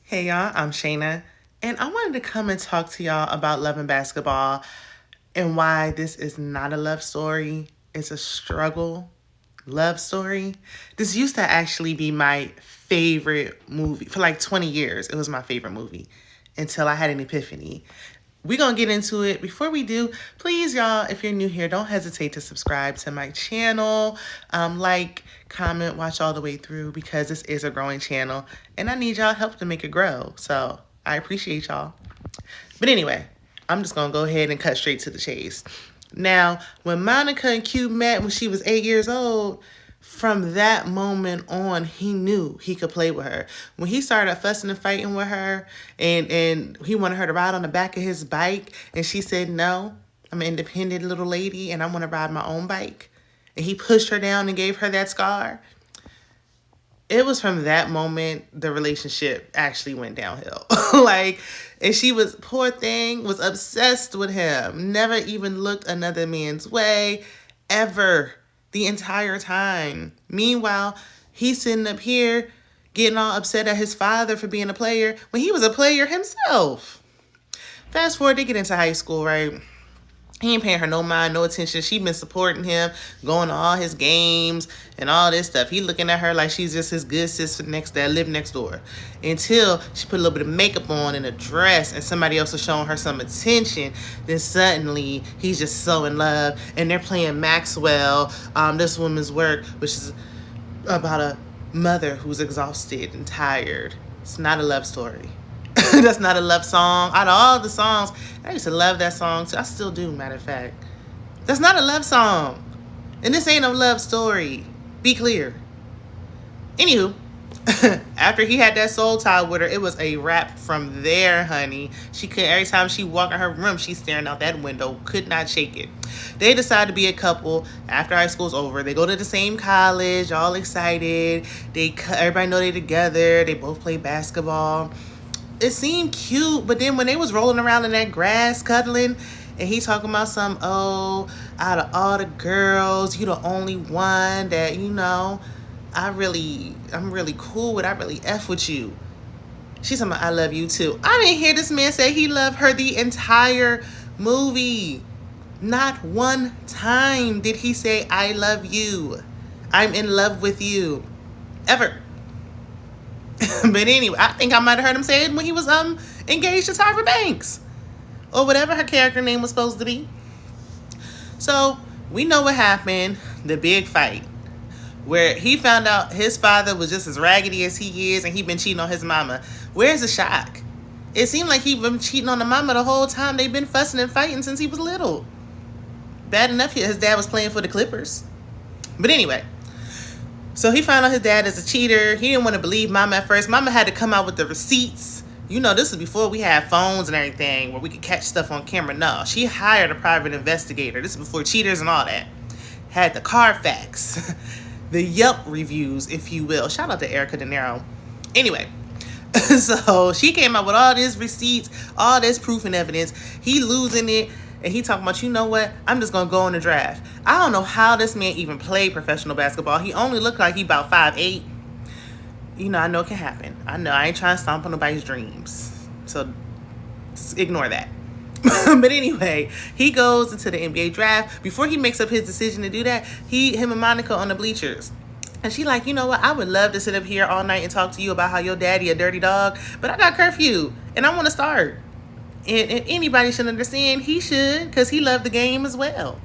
Hey y'all, I'm Shayna, and I wanted to come and talk to y'all about love and basketball and why this is not a love story. It's a struggle love story. This used to actually be my favorite movie. For like 20 years, it was my favorite movie until I had an epiphany. We're going to get into it. Before we do, please, y'all, if you're new here, don't hesitate to subscribe to my channel. Like, comment, watch all the way through because this is a growing channel and I need y'all help to make it grow. So I appreciate y'all. But anyway, I'm just going to go ahead and cut straight to the chase. Now, when Monica and Q met when she was 8 years old, from that moment on, he knew he could play with her. When he started fussing and fighting with her and he wanted her to ride on the back of his bike and she said, no, I'm an independent little lady and I want to ride my own bike. And he pushed her down and gave her that scar. It was from that moment the relationship actually went downhill. And she was, poor thing, was obsessed with him. Never even looked another man's way, ever, the entire time. Meanwhile, he's sitting up here getting all upset at his father for being a player when he was a player himself. Fast forward, they get into high school, right? He ain't paying her no mind, no attention. She been supporting him, going to all his games and all this stuff. He looking at her like she's just his good sister that live next door. Until she put a little bit of makeup on and a dress and somebody else is showing her some attention. Then suddenly he's just so in love and they're playing Maxwell, this woman's work, which is about a mother who's exhausted and tired. It's not a love story. That's not a love song. Out of all the songs, I used to love that song too. I still do, matter of fact. That's not a love song. And this ain't a love story. Be clear. Anywho, after he had that soul tie with her, it was a wrap from there, honey. Every time she walked in her room, she's staring out that window, could not shake it. They decide to be a couple after high school's over. They go to the same college, all excited. Everybody know they're together. They both play basketball. It seemed cute, but then when they was rolling around in that grass cuddling and he talking about out of all the girls, you the only one that, I'm really cool with. I really F with you. She's talking about, I love you too. I didn't hear this man say he loved her the entire movie. Not one time did he say, I love you. I'm in love with you. Ever. But anyway, I think I might have heard him say it when he was engaged to Tyra Banks. Or whatever her character name was supposed to be. So, we know what happened. The big fight. Where he found out his father was just as raggedy as he is and he'd been cheating on his mama. Where's the shock? It seemed like he'd been cheating on the mama the whole time. They've been fussing and fighting since he was little. Bad enough his dad was playing for the Clippers. But anyway. So he found out his dad is a cheater. He didn't want to believe mama at first. Mama had to come out with the receipts. This is before we had phones and everything where we could catch stuff on camera. No, she hired a private investigator. This is before cheaters and all that. Had the Carfax. The Yelp reviews, if you will. Shout out to Erica De Niro. Anyway, so she came out with all this receipts, all this proof and evidence. He losing it. And he talking about, you know what? I'm just going to go in the draft. I don't know how this man even played professional basketball. He only looked like he about 5'8". I know it can happen. I know. I ain't trying to stomp on nobody's dreams. So just ignore that. But anyway, he goes into the NBA draft. Before he makes up his decision to do that, him and Monica on the bleachers. And she like, you know what? I would love to sit up here all night and talk to you about how your daddy a dirty dog. But I got curfew. And I want to start. And anybody should understand, he should, because he loved the game as well.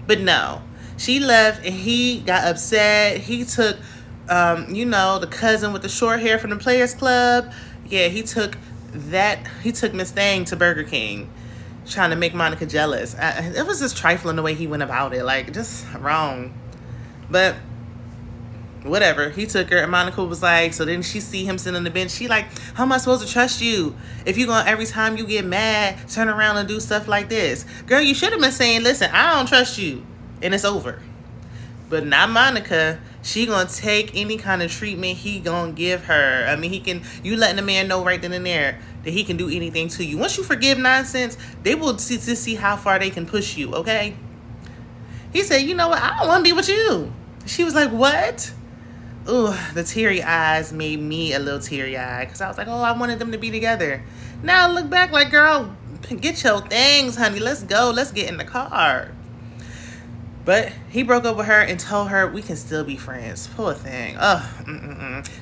But no, she left and he got upset. He took, the cousin with the short hair from the Players Club. Yeah, he took Miss Thang to Burger King, trying to make Monica jealous. It was just trifling the way he went about it, like just wrong. But whatever, he took her and Monica was like, so then she see him sitting on the bench. She like, how am I supposed to trust you if you gonna every time you get mad turn around and do stuff like this? Girl, you should have been saying, listen, I don't trust you, and it's over. But not Monica. She gonna take any kind of treatment he gonna give her. I mean, you letting the man know right then and there that he can do anything to you. Once you forgive nonsense, they will see how far they can push you, okay? He said, you know what, I don't want to be with you. She was like, what? ooh, the teary eyes made me a little teary-eyed because I was like, oh, I wanted them to be together. Now I look back like, girl, get your things, honey. Let's go. Let's get in the car. But he broke up with her and told her we can still be friends. Poor thing.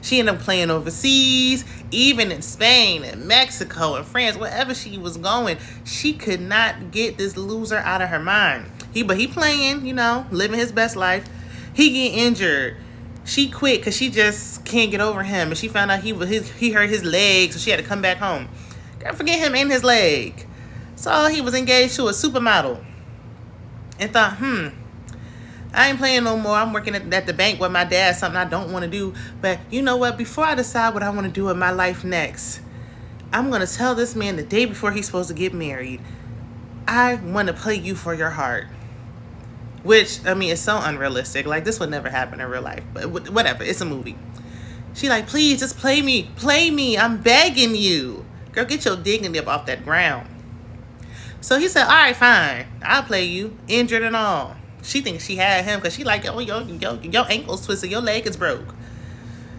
She ended up playing overseas, even in Spain and Mexico and France, wherever she was going. She could not get this loser out of her mind. But he playing, living his best life. He get injured. She quit because she just can't get over him. And she found out he hurt his leg, so she had to come back home. Girl, forget him and his leg. So he was engaged to a supermodel. And thought, I ain't playing no more. I'm working at the bank with my dad, something I don't want to do. But you know what? Before I decide what I want to do in my life next, I'm going to tell this man the day before he's supposed to get married, I want to play you for your heart. Which, I mean, it's so unrealistic. Like, this would never happen in real life. But whatever. It's a movie. She like, please, just play me. Play me. I'm begging you. Girl, get your dignity up off that ground. So he said, all right, fine. I'll play you. Injured and all. She thinks she had him because she like, oh, your ankle's twisted. Your leg is broke.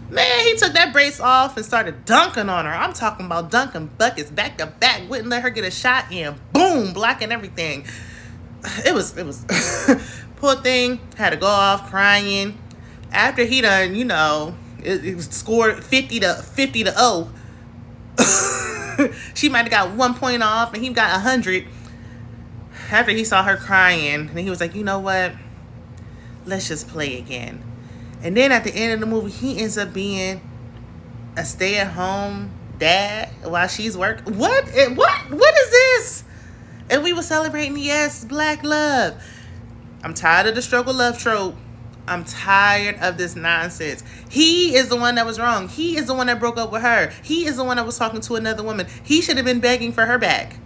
Man, he took that brace off and started dunking on her. I'm talking about dunking buckets back to back. Wouldn't let her get a shot in. Boom, blocking everything. It was poor thing. Had to go off crying. After he done, it scored 50 to 0. She might have got 1 point off and he got 100. After he saw her crying, and he was like, you know what? Let's just play again. And then at the end of the movie, he ends up being a stay-at-home dad while she's working. What is this? And we were celebrating, yes, black love. I'm tired of the struggle love trope. I'm tired of this nonsense. He is the one that was wrong. He is the one that broke up with her. He is the one that was talking to another woman. He should have been begging for her back.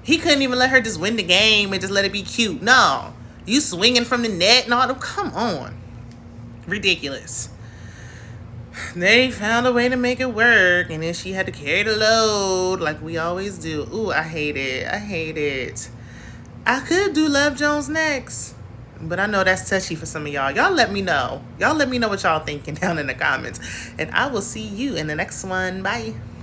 He couldn't even let her just win the game and just let it be cute. No. You swinging from the net and all that. Come on. Ridiculous. They found a way to make it work, and then she had to carry the load like we always do. Ooh, I hate it. I could do Love Jones next, but I know that's touchy for some of y'all. Y'all let me know. What y'all thinking down in the comments, and I will see you in the next one. Bye.